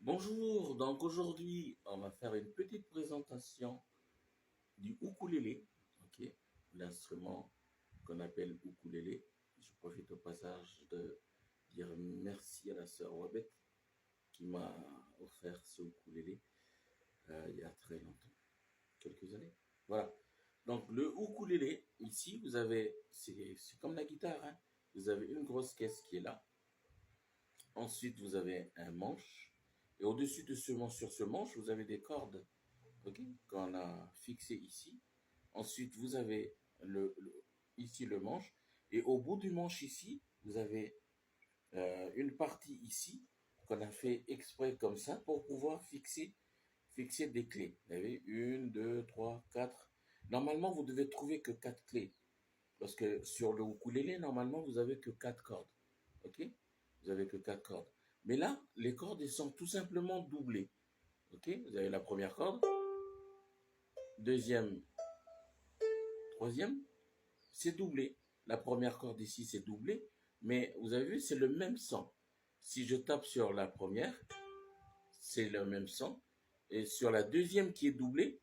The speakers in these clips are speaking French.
Bonjour, donc aujourd'hui on va faire une petite présentation du ukulélé, ok, l'instrument qu'on appelle ukulélé. Je profite au passage de dire merci à la sœur Wabet qui m'a offert ce ukulélé il y a très longtemps, quelques années. Voilà, donc le ukulélé, ici vous avez, c'est comme la guitare, hein. Vous avez une grosse caisse qui est là, ensuite vous avez un manche, et au-dessus de ce manche, sur ce manche, vous avez des cordes, ok, qu'on a fixé ici. Ensuite, vous avez ici le manche. Et au bout du manche ici, vous avez une partie ici qu'on a fait exprès comme ça pour pouvoir fixer des clés. Vous avez une, deux, trois, quatre. Normalement, vous devez trouver que quatre clés. Parce que sur le ukulélé, normalement, vous avez que quatre cordes. Ok? Vous avez que quatre cordes. Mais là, les cordes, elles sont tout simplement doublées. Ok? Vous avez la première corde, deuxième, troisième, c'est doublé. La première corde ici, c'est doublé, mais vous avez vu, c'est le même son. Si je tape sur la première, c'est le même son. Et sur la deuxième qui est doublée,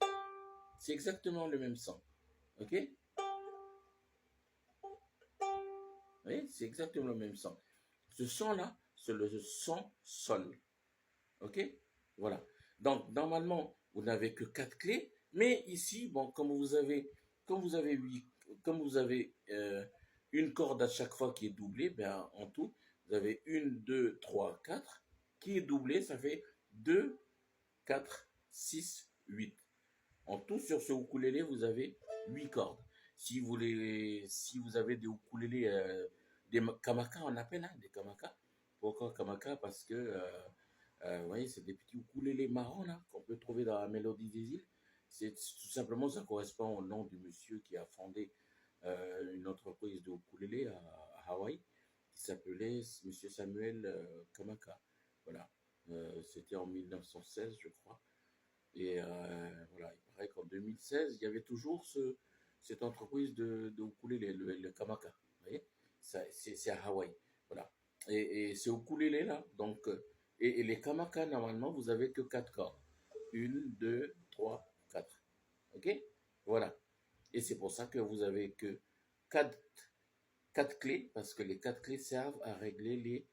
c'est exactement le même son. Ok? Oui, c'est exactement le même son. Ce son-là, c'est le son sol. Ok? Voilà. Donc, normalement, vous n'avez que quatre clés, mais ici, bon, comme vous avez huit, comme vous avez une corde à chaque fois qui est doublée, ben, en tout, vous avez une, deux, trois, quatre, qui est doublée, ça fait 2, 4, 6, 8. En tout, sur ce ukulélé, vous avez 8 cordes. Si vous avez des ukulélés, des kamakas, on appelle, hein, des kamakas. Pourquoi kamaka? Parce que vous voyez, c'est des petits ukulélés marrons là qu'on peut trouver dans la mélodie des îles. C'est tout simplement, ça correspond au nom du monsieur qui a fondé une entreprise de ukulélé à Hawaï qui s'appelait Monsieur Samuel Kamaka. Voilà. C'était en 1916, je crois. Et voilà, il paraît qu'en 2016, il y avait toujours cette entreprise de ukulélé, le Kamaka. Vous voyez, c'est à Hawaï. Voilà. Et c'est ukulélé là. Donc, et les Kamaka, normalement, vous avez que quatre cordes. Une, deux, trois, quatre. OK? Voilà. Et c'est pour ça que vous avez que quatre, quatre clés, parce que les quatre clés servent à régler les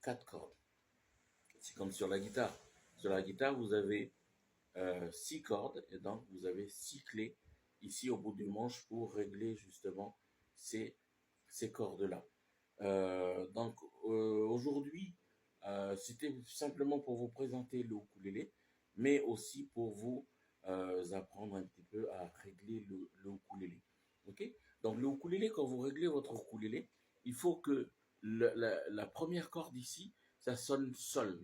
quatre cordes. C'est comme sur la guitare. Sur la guitare, vous avez six cordes et donc vous avez six clés ici au bout du manche pour régler justement ces, ces cordes-là. Donc aujourd'hui, c'était simplement pour vous présenter le ukulélé, mais aussi pour vous apprendre un petit peu à régler le ukulélé. Ok? Donc le ukulélé, quand vous réglez votre ukulélé, il faut que la première corde ici, ça sonne sol.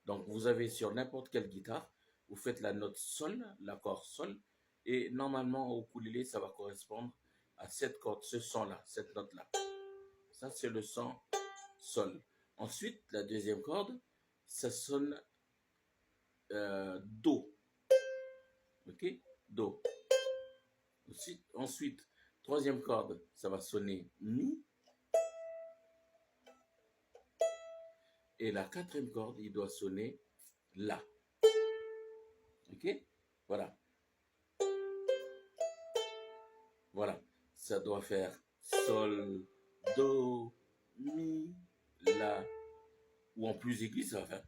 Donc, vous avez sur n'importe quelle guitare, vous faites la note sol, l'accord sol, et normalement au ukulélé, ça va correspondre à cette corde, ce son-là, cette note-là. Ça, c'est le son sol. Ensuite, la deuxième corde, ça sonne do. Ok? Do. Ensuite, troisième corde, ça va sonner mi. Et la quatrième corde, il doit sonner la. Ok? Voilà. Voilà, ça doit faire sol, do, mi, la. Ou en plus aigu, ça va faire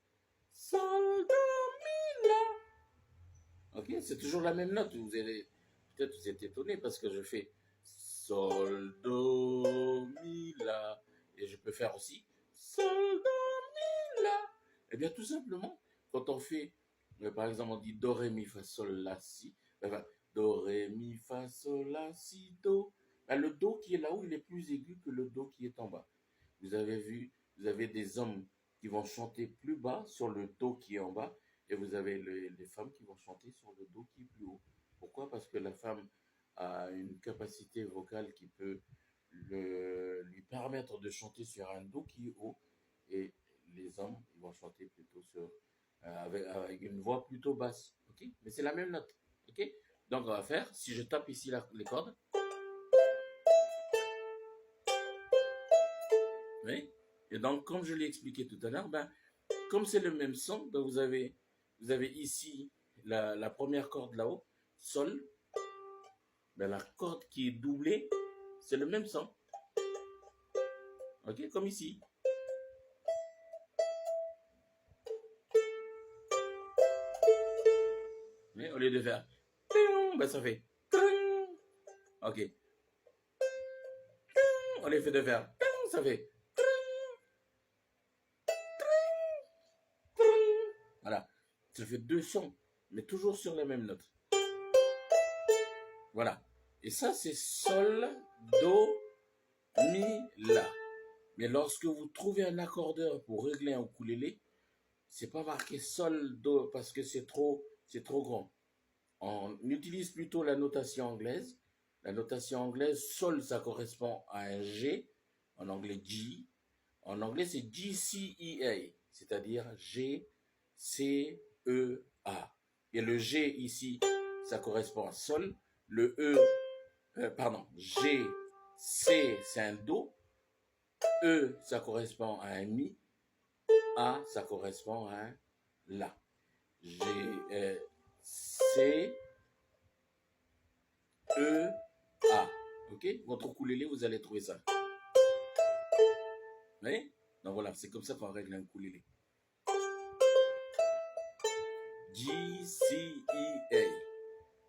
sol, do, mi, la. Ok, c'est toujours la même note. Vous allez peut-être vous êtes étonné parce que je fais sol, do, mi, la. Et je peux faire aussi sol, do, mi, la. Eh bien, tout simplement, quand on fait, par exemple, on dit do, ré, mi, fa, sol, la, si. Enfin, do, ré, mi, fa, sol, la, si, do. Ben, le do qui est là-haut, il est plus aigu que le do qui est en bas. Vous avez vu, vous avez des hommes qui vont chanter plus bas sur le do qui est en bas, et vous avez les femmes qui vont chanter sur le do qui est plus haut. Pourquoi? Parce que la femme a une capacité vocale qui peut lui permettre de chanter sur un do qui est haut, et les hommes ils vont chanter plutôt avec une voix plutôt basse. Ok? Mais c'est la même note. Ok? Donc on va faire, si je tape ici les cordes, oui. Et donc comme je l'ai expliqué tout à l'heure, ben, comme c'est le même son, ben vous avez ici la première corde là-haut, sol. Ben la corde qui est doublée, c'est le même son. Ok, comme ici. Mais au lieu de faire, ben ça fait. Ok. Au lieu de faire, ça fait. Voilà. Ça fait deux sons, mais toujours sur les mêmes notes. Voilà. Et ça, c'est sol, do, mi, la. Mais lorsque vous trouvez un accordeur pour régler un ukulélé, c'est pas marqué sol, do, parce que c'est trop grand. On utilise plutôt la notation anglaise. La notation anglaise, sol, ça correspond à un G, en anglais G. En anglais, c'est G-C-E-A, c'est-à-dire G, C, E, A. Et le G ici, ça correspond à sol. Le E, G, C, c'est un Do. E, ça correspond à un Mi. A, ça correspond à un La. G, C, E, A. Ok? Votre ukulélé, vous allez trouver ça. Vous voyez? Donc voilà, c'est comme ça qu'on règle un ukulélé. G-C-E-A.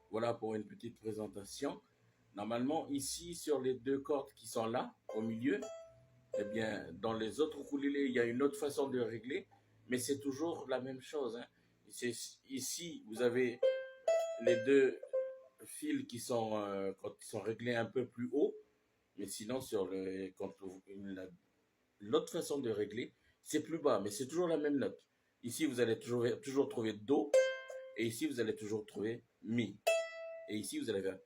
Voilà pour une petite présentation. Normalement, ici, sur les deux cordes qui sont là, au milieu, eh bien, dans les autres ukulélés, il y a une autre façon de régler, mais c'est toujours la même chose. Hein. Ici, vous avez les deux fils qui sont, quand ils sont réglés un peu plus haut, mais sinon, l'autre façon de régler, c'est plus bas, mais c'est toujours la même note. Ici, vous allez toujours trouver Do, et ici, vous allez toujours trouver Mi. Et ici, vous allez faire.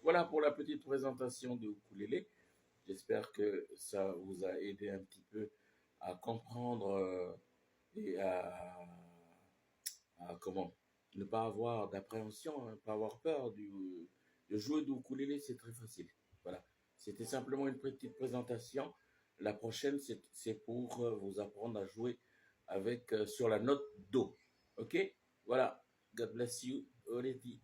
Voilà pour la petite présentation de ukulélé. J'espère que ça vous a aidé un petit peu à comprendre et à comment ne pas avoir d'appréhension, ne pas avoir peur de jouer du ukulélé, c'est très facile. Voilà. C'était simplement une petite présentation. La prochaine, c'est pour vous apprendre à jouer avec sur la note Do. Ok? Voilà. God bless you already.